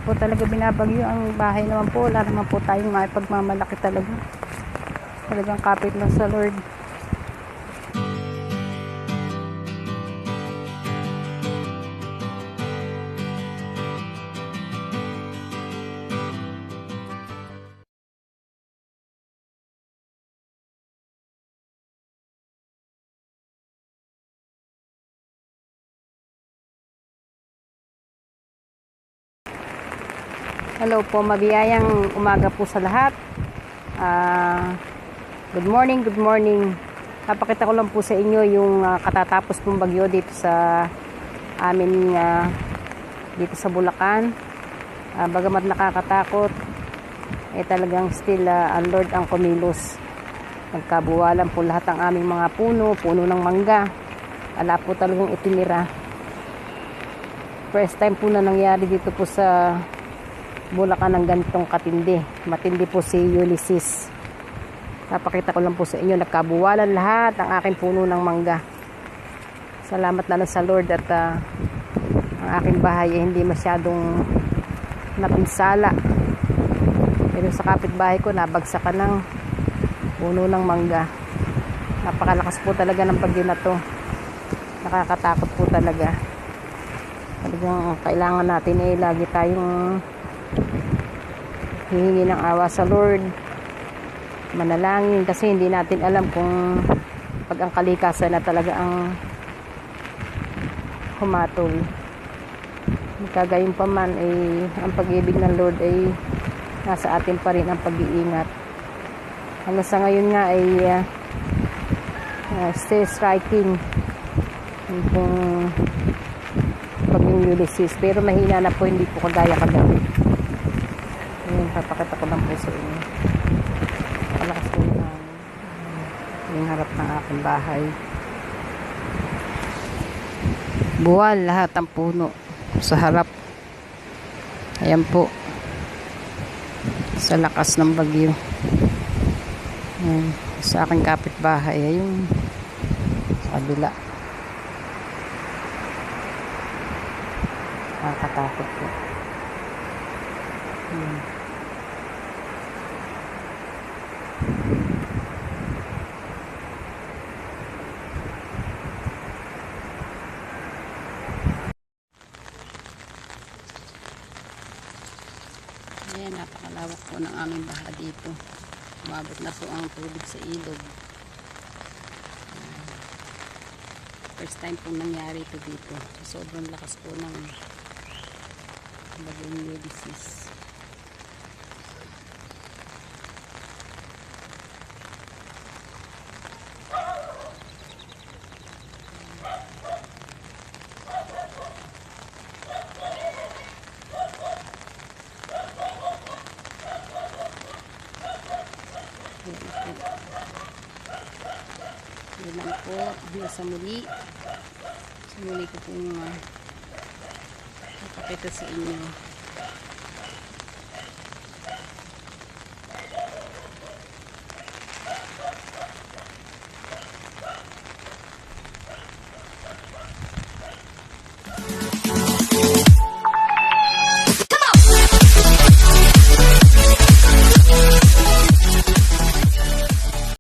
po talaga binabagyo. Ang bahay naman po, wala naman po tayong maipagmamalaki talaga. Talagang kapit lang sa Lord. Hello po, mabiyayang umaga po sa lahat. Good morning, good morning. Napakita ko lang po sa inyo yung katatapos pong bagyo dito sa amin, dito sa Bulacan. Bagamat nakakatakot, talagang still ang Lord ang kumilos. Nagkabuwalan po lahat ng aming mga puno ng mangga. Wala po talagang itinira. First time po na nangyari dito po sa Bulacan ng ganitong katindi. Matindi po si Ulysses. Napakita ko lang po sa inyo, nagkabuwalan lahat ang aking puno ng mangga. Salamat na lang sa Lord at ang aking bahay ay hindi masyadong napinsala. Pero sa kapitbahay ko, nabagsakan ng puno ng mangga. Napakalakas po talaga ng bagyo na to. Nakakatakot po talaga. Talagang kailangan natin lagi tayong hihingi ng awa sa Lord, manalangin, kasi hindi natin alam kung pag ang kalikasan na talaga ang humatol. Magkagayon pa man, ang pag-ibig ng Lord ay nasa atin pa rin ang pag-iingat. Hanggang sa ngayon nga ay still striking kung pag-yung Ulysses, pero mahina na po, hindi po kagaya kagabi. Ayun, papakita ko lang po sa inyo. Malakas po yung harap ng aking bahay. Buwal lahat ang puno sa harap. Ayan po. Sa lakas ng bagyo. Ayan, sa aking kapitbahay. Ayun, sa kabila. Nakakatakot po. Ayan, napakalawak po ng aming baha dito. Umabot na po ang tubig sa ilog. First time pong nangyari ito dito. Sobrang lakas po ng bagyong Ulysses. Yun lang po, sa muli ko pong napakita sa inyo.